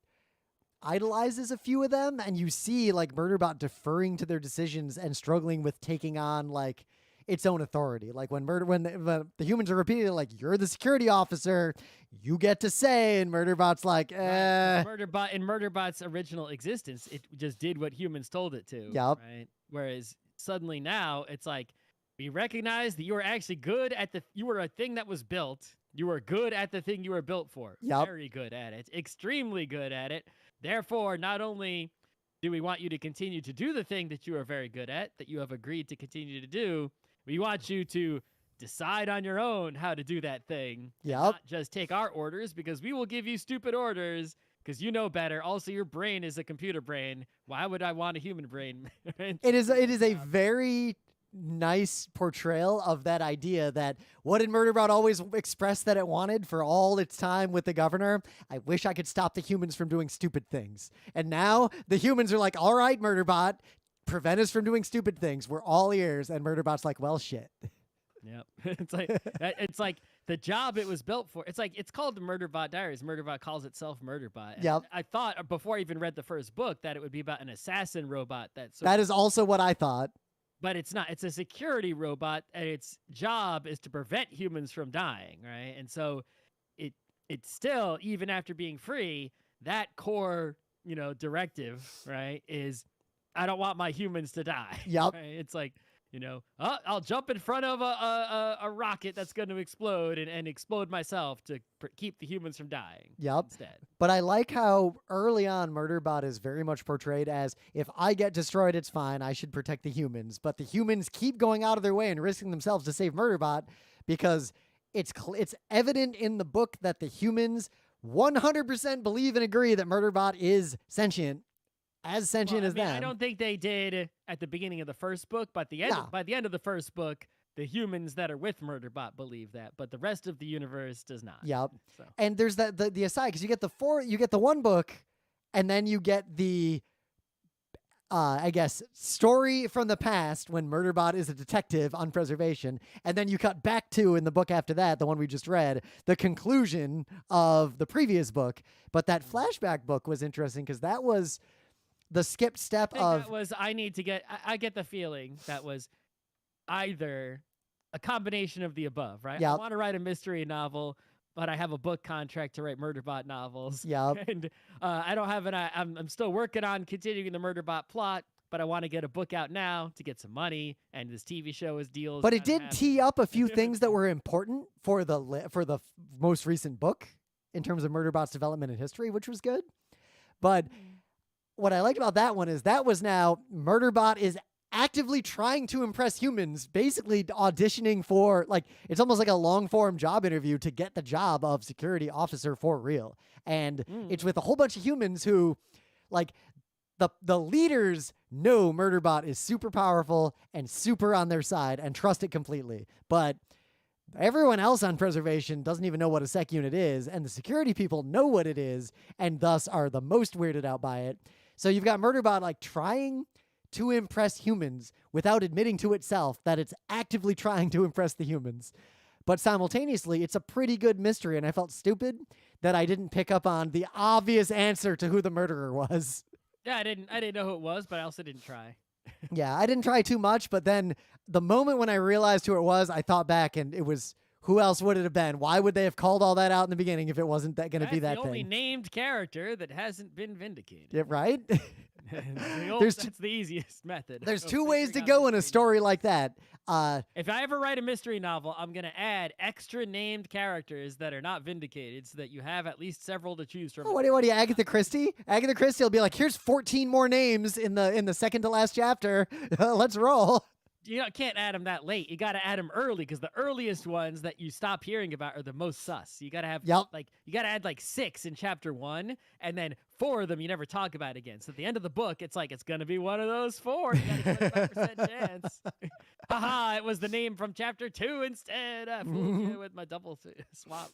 idolizes a few of them, and you see like Murderbot deferring to their decisions and struggling with taking on like its own authority. Like when the humans are repeatedly like, "You're the security officer, you get to say," and Murderbot's like, Murderbot in Murderbot's original existence, it just did what humans told it to. Yep. Right. Whereas suddenly now it's like, we recognize that you are actually good at you were a thing that was built. You were good at the thing you were built for. Yep. Very good at it. Extremely good at it. Therefore, not only do we want you to continue to do the thing that you are very good at, that you have agreed to continue to do, we want you to decide on your own how to do that thing. Yep. Not just take our orders, because we will give you stupid orders because you know better. Also, your brain is a computer brain. Why would I want a human brain? It is a very nice portrayal of that idea that what did Murderbot always express that it wanted for all its time with the governor? "I wish I could stop the humans from doing stupid things." And now the humans are like, "All right, Murderbot, prevent us from doing stupid things. We're all ears." And Murderbot's like, "Well, shit." Yep. It's like the job it was built for. It's like, it's called the Murderbot Diaries. Murderbot calls itself Murderbot. And Yep. I thought before I even read the first book that it would be about an assassin robot. That is also what I thought. But it's not. It's a security robot, and its job is to prevent humans from dying, right? And so it's still, even after being free, that core, directive, right, is I don't want my humans to die. Yep. Right? It's like, I'll jump in front of a rocket that's going to explode and explode myself to keep the humans from dying. Yep. Instead. But I like how early on Murderbot is very much portrayed as, if I get destroyed, it's fine. I should protect the humans. But the humans keep going out of their way and risking themselves to save Murderbot because it's evident in the book that the humans 100% believe and agree that Murderbot is sentient. As sentient as them. I don't think they did at the beginning of the first book, but by the end of the first book, the humans that are with Murderbot believe that, but the rest of the universe does not. Yep. So. And there's the aside, because you get the one book, and then you get the story from the past when Murderbot is a detective on preservation, and then you cut back to, in the book after that, the one we just read, the conclusion of the previous book. But that flashback book was interesting because that was the skipped step of... I get the feeling that was either a combination of the above, right? Yep. I want to write a mystery novel, but I have a book contract to write Murderbot novels. Yep. And I don't have I'm still working on continuing the Murderbot plot, but I want to get a book out now to get some money, and this TV show is deals. But it did tee up a few things that were important for the most recent book in terms of Murderbot's development and history, which was good. But what I liked about that one is that was now Murderbot is actively trying to impress humans, basically auditioning for, like, it's almost like a long form job interview to get the job of security officer for real. And it's with a whole bunch of humans who, like, the leaders know Murderbot is super powerful and super on their side and trust it completely. But everyone else on preservation doesn't even know what a sec unit is, and the security people know what it is and thus are the most weirded out by it. So you've got Murderbot, like, trying to impress humans without admitting to itself that it's actively trying to impress the humans. But simultaneously, it's a pretty good mystery, and I felt stupid that I didn't pick up on the obvious answer to who the murderer was. Yeah, I didn't know who it was, but I also didn't try. Yeah, I didn't try too much, but then the moment when I realized who it was, I thought back, and it was, who else would it have been? Why would they have called all that out in the beginning if it wasn't going to be that the only thing? named character that hasn't been vindicated. Yeah, right? That's the easiest method. There's two ways to go in a story like that. If I ever write a mystery novel, I'm going to add extra named characters that are not vindicated so that you have at least several to choose from. Oh, what do you, Agatha Christie? Agatha Christie will be like, here's 14 more names in the second to last chapter. Let's roll. You can't add them that late. You got to add them early because the earliest ones that you stop hearing about are the most sus. You got to have you got to add like 6 in chapter 1, and then 4 of them you never talk about again. So at the end of the book, it's like it's gonna be one of those 4. You got a 25% chance. Haha! It was the name from chapter 2 instead. I fooled you with my double swap.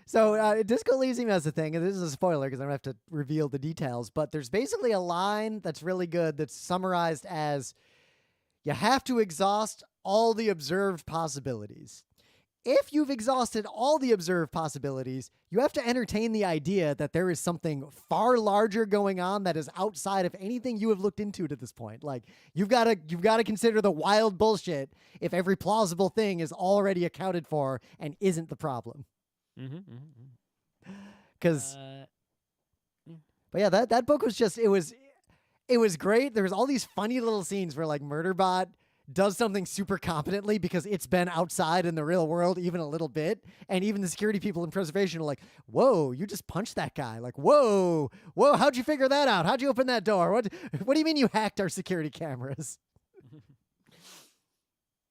So Disco Elysium has a thing, and this is a spoiler because I don't have to reveal the details. But there's basically a line that's really good that's summarized as, you have to exhaust all the observed possibilities. If you've exhausted all the observed possibilities, you have to entertain the idea that there is something far larger going on that is outside of anything you have looked into to this point. Like, you've got to consider the wild bullshit if every plausible thing is already accounted for and isn't the problem. Because, but yeah, that book was just, it was great. There was all these funny little scenes where, like, Murderbot does something super competently because it's been outside in the real world even a little bit. And even the security people in preservation are like, whoa, you just punched that guy. Like, whoa, how'd you figure that out? How'd you open that door? What do you mean you hacked our security cameras?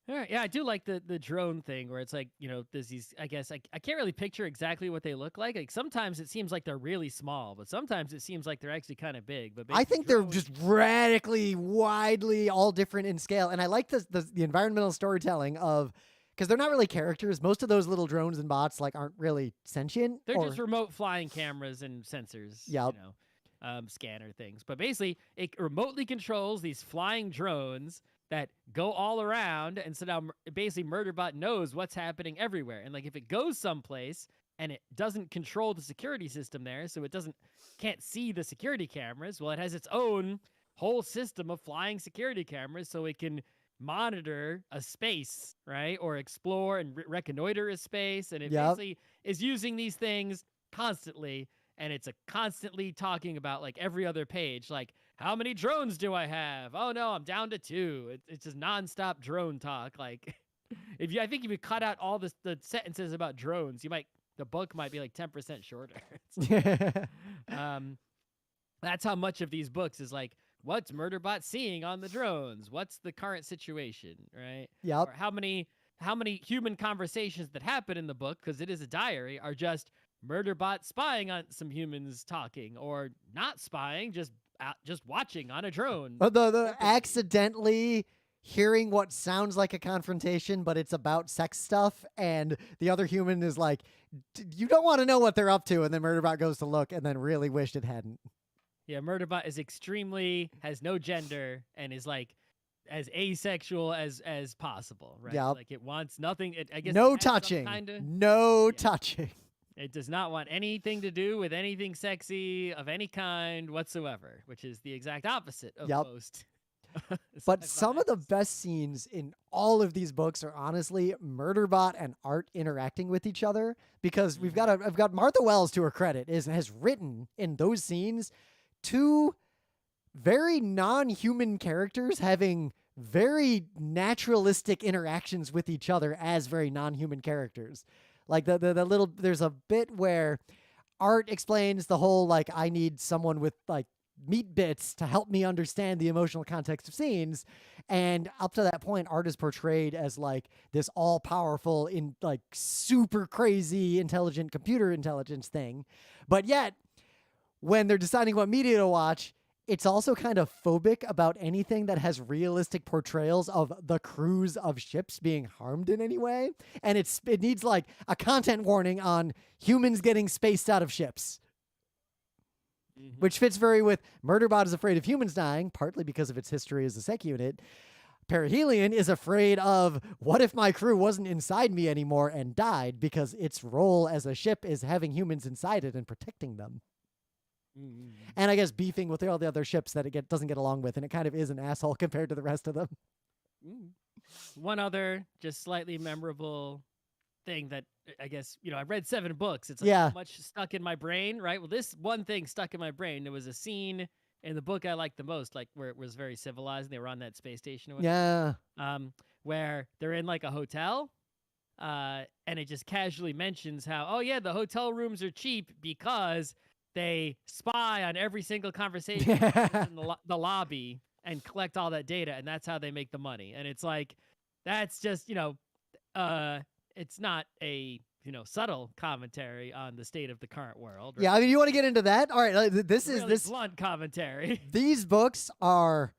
All right, yeah, I do like the drone thing where it's like, there's these, I guess, I can't really picture exactly what they look like. Like, sometimes it seems like they're really small, but sometimes it seems like they're actually kind of big. But I think they're just radically, widely, all different in scale. And I like the environmental storytelling of, because they're not really characters. Most of those little drones and bots, like, aren't really sentient. They're just remote flying cameras and sensors, scanner things. But basically, it remotely controls these flying drones that go all around, and so now basically Murderbot knows what's happening everywhere. And like if it goes someplace and it doesn't control the security system there, so it can't see the security cameras, well, it has its own whole system of flying security cameras, so it can monitor a space, right, or explore and reconnoiter a space, and it basically is using these things constantly. And it's constantly talking about like every other page, like, how many drones do I have? Oh no, I'm down to 2. It's just nonstop drone talk. Like, I think if you cut out all the sentences about drones, the book might be like 10% shorter. That's how much of these books is like, what's Murderbot seeing on the drones? What's the current situation, right? Yep. Or how many human conversations that happen in the book, because it is a diary, are just Murderbot spying on some humans talking, or not spying, just watching on a drone. The accidentally hearing what sounds like a confrontation, but it's about sex stuff, and the other human is like, you don't want to know what they're up to, and then Murderbot goes to look and then really wished it hadn't. Yeah, Murderbot is has no gender, and is like as asexual as possible, right? Yep. Like it wants nothing. I guess no touching. Touching. It does not want anything to do with anything sexy of any kind whatsoever, which is the exact opposite of most. But some of the best scenes in all of these books are honestly Murderbot and Art interacting with each other, because I've got Martha Wells, to her credit, has written in those scenes 2 very non-human characters having very naturalistic interactions with each other as very non-human characters. Like there's a bit where Art explains the whole, like, I need someone with like meat bits to help me understand the emotional context of scenes. And up to that point, Art is portrayed as like this all powerful, in like super crazy intelligent computer intelligence thing. But yet when they're deciding what media to watch, it's also kind of phobic about anything that has realistic portrayals of the crews of ships being harmed in any way. And it needs like a content warning on humans getting spaced out of ships. Mm-hmm. Which fits very with Murderbot is afraid of humans dying, partly because of its history as a sec unit. Perihelion is afraid of, what if my crew wasn't inside me anymore and died, because its role as a ship is having humans inside it and protecting them. Mm-hmm. And I guess beefing with all the other ships that it doesn't get along with, and it kind of is an asshole compared to the rest of them. One other just slightly memorable thing that I guess, I've read 7 books. It's like so much stuck in my brain, right? Well, this one thing stuck in my brain. There was a scene in the book I liked the most, like where it was very civilized and they were on that space station or whatever. Yeah. Where they're in like a hotel, and it just casually mentions how, oh yeah, the hotel rooms are cheap because they spy on every single conversation in the lobby and collect all that data, and that's how they make the money. And it's like, that's just, it's not a, subtle commentary on the state of the current world. Right? Yeah, I mean, you want to get into that? All right, this really is this blunt commentary. These books are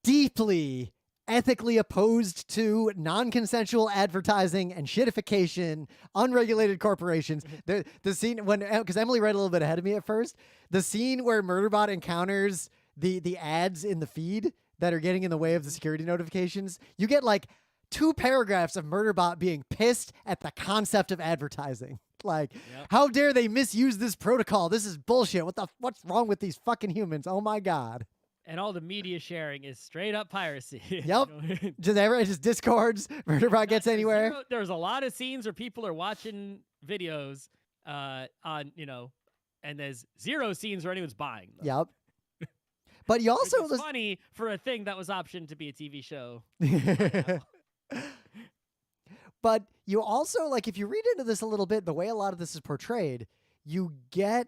deeply ethically opposed to non-consensual advertising and shitification, unregulated corporations. The scene because Emily read a little bit ahead of me at first, the scene where Murderbot encounters the ads in the feed that are getting in the way of the security notifications, you get like 2 paragraphs of Murderbot being pissed at the concept of advertising. Like, how dare they misuse this protocol? This is bullshit. What's wrong with these fucking humans? Oh my God. And all the media sharing is straight up piracy. Yep. Just Discords. Murderbot gets anywhere. There's a lot of scenes where people are watching videos on, and there's 0 scenes where anyone's buying them. Yep. But you also... It's funny for a thing that was optioned to be a TV show. But you also, like, if you read into this a little bit, the way a lot of this is portrayed, you get...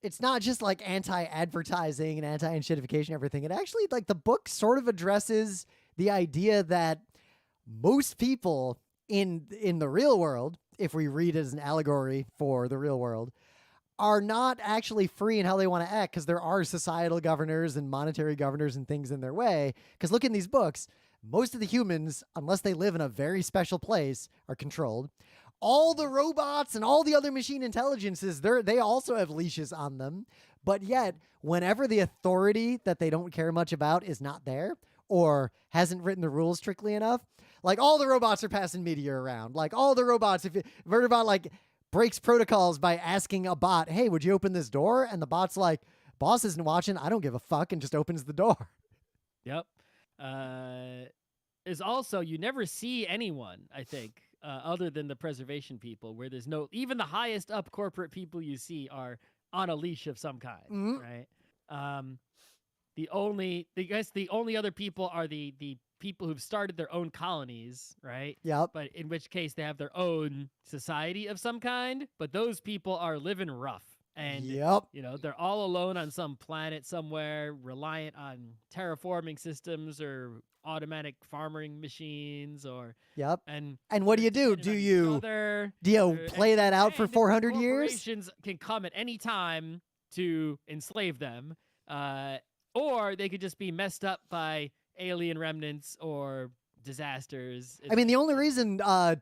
It's not just like anti-advertising and anti-shitification and everything. It actually, like, the book sort of addresses the idea that most people in the real world, if we read it as an allegory for the real world, are not actually free in how they want to act, because there are societal governors and monetary governors and things in their way. Because look in these books, most of the humans, unless they live in a very special place, are controlled. All the robots and all the other machine intelligences, they also have leashes on them. But yet, whenever the authority that they don't care much about is not there, or hasn't written the rules strictly enough. Like all the robots are passing media around. Like all the robots, if Murderbot like breaks protocols by asking a bot, "Hey, would you open this door?" And the bot's like, "Boss isn't watching. I don't give a fuck," and just opens the door. Yep. Is also you never see anyone, I think, other than the preservation people, where there's no even the highest up corporate people you see are on a leash of some kind, right? The only other people are the people who've started their own colonies, right? Yep. But in which case they have their own society of some kind, but those people are living rough. And, Yep. they're all alone on some planet somewhere, reliant on terraforming systems or automatic farming machines or... Yep. And what do you do? Do you play that out for 400 years? Corporations can come at any time to enslave them, or they could just be messed up by alien remnants or disasters. I mean, the only reason the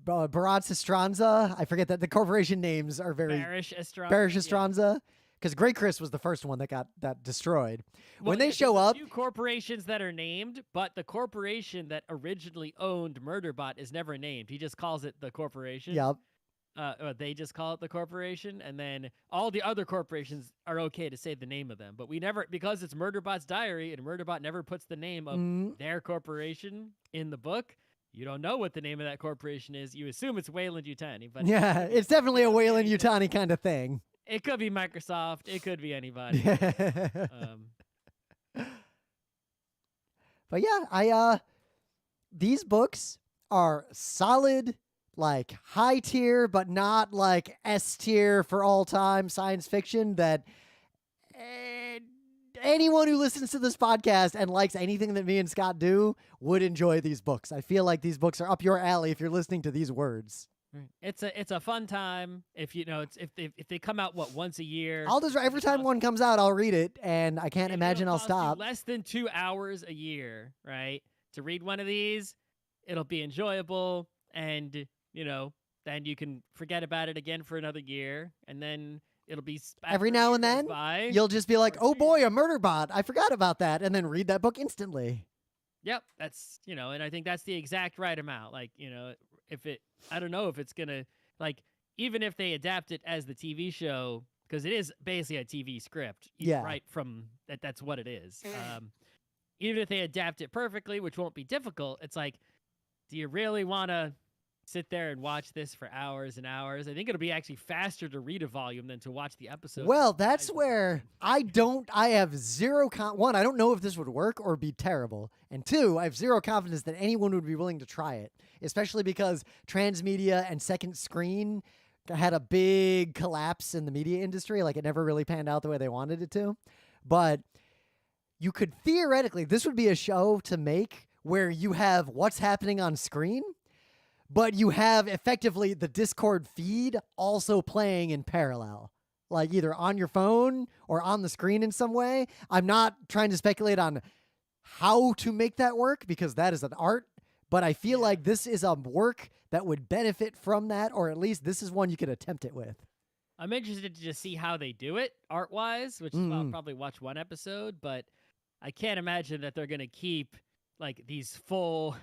Barat Estranza, I forget that the corporation names are very Barish Estranza, because Grey Chris was the first one that got destroyed. Well, when they show up, a few corporations that are named, but the corporation that originally owned Murderbot is never named. He just calls it the corporation. Yep. They just call it the corporation, and then all the other corporations are okay to say the name of them. But we never, because it's Murderbot's diary, and Murderbot never puts the name of their corporation in the book. You don't know what the name of that corporation is. You assume it's Weyland-Yutani, but yeah, it's definitely a Weyland-Yutani kind of thing. It could be Microsoft. It could be anybody. But yeah, these books are solid, like high tier, but not like S tier for all time science fiction that anyone who listens to this podcast and likes anything that me and Scott do would enjoy these books. I feel like these books are up your alley if you're listening to these words. It's a fun time if they come out once a year. I'll just every time one comes out, I'll read it, and I can't imagine I'll stop. Less than 2 hours a year, right? To read one of these, it'll be enjoyable, and then you can forget about it again for another year, and then it'll be every now and then you'll just be like, "Oh boy, a Murderbot! I forgot about that," and then read that book instantly. Yep, that's and I think that's the exact right amount. Like I don't know if it's gonna even if they adapt it as the TV show, because it is basically a TV script. Right from that. That's what it is. Even if they adapt it perfectly, which won't be difficult, it's like, do you really want to sit there and watch this for hours and hours? I think it'll be actually faster to read a volume than to watch the episode. Well, that's where I have zero one, I don't know if this would work or be terrible. And two, I have zero confidence that anyone would be willing to try it, especially because transmedia and second screen had a big collapse in the media industry. Like it never really panned out the way they wanted it to. But you could theoretically, this would be a show to make where you have what's happening on screen, but you have effectively the Discord feed also playing in parallel, like either on your phone or on the screen in some way. I'm not trying to speculate on how to make that work because that is an art, but I feel like this is a work that would benefit from that, or at least this is one you could attempt it with. I'm interested to just see how they do it art-wise, which is why I'll probably watch one episode, but I can't imagine that they're going to keep these full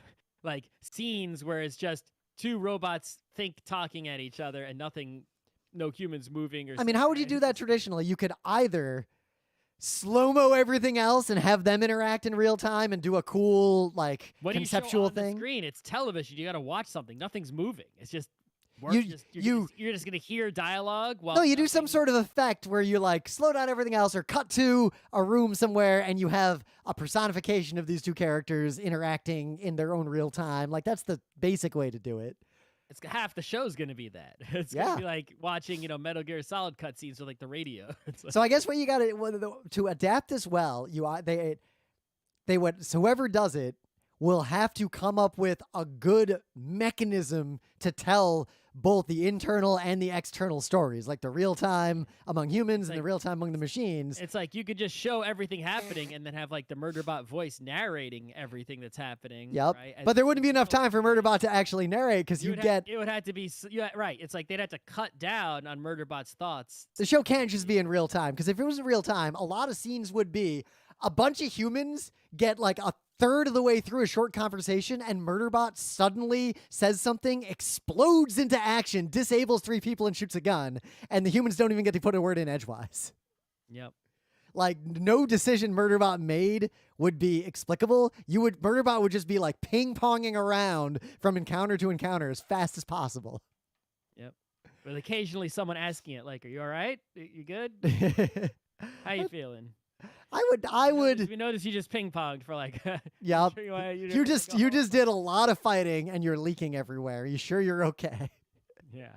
scenes where it's just two robots talking at each other and no humans moving. Or I mean, how would you do that traditionally? You could either slow-mo everything else and have them interact in real time and do a cool conceptual thing. On the screen, it's television. You got to watch something. Nothing's moving. It's just you're just gonna hear dialogue. No, you do some sort of effect where you slow down everything else or cut to a room somewhere and you have a personification of these two characters interacting in their own real time. That's the basic way to do it. It's half the show's gonna be that. It's gonna be like watching Metal Gear Solid cutscenes with the radio. So I guess what you got to adapt this well, whoever does it will have to come up with a good mechanism to tell both the internal and the external stories, like the real time among humans and the real time among the machines. It's like you could just show everything happening and then have the Murderbot voice narrating everything that's happening. Yep. Right? But there wouldn't be enough time for Murderbot to actually narrate because it would have to be right. It's like they'd have to cut down on Murderbot's thoughts. The show can't just be in real time because if it was in real time, a lot of scenes would be a bunch of humans get like a third of the way through a short conversation and Murderbot suddenly says something, explodes into action, disables 3 people and shoots a gun, and the humans don't even get to put a word in edgewise. Yep. Like, no decision Murderbot made would be explicable. Murderbot would just be like ping-ponging around from encounter to encounter as fast as possible. Yep. With occasionally someone asking it, like, "Are you all right? You good? How you feeling?" I would. We noticed you just ping-ponged for like. Yeah. You You just did a lot of fighting and you're leaking everywhere. You sure you're okay? Yeah.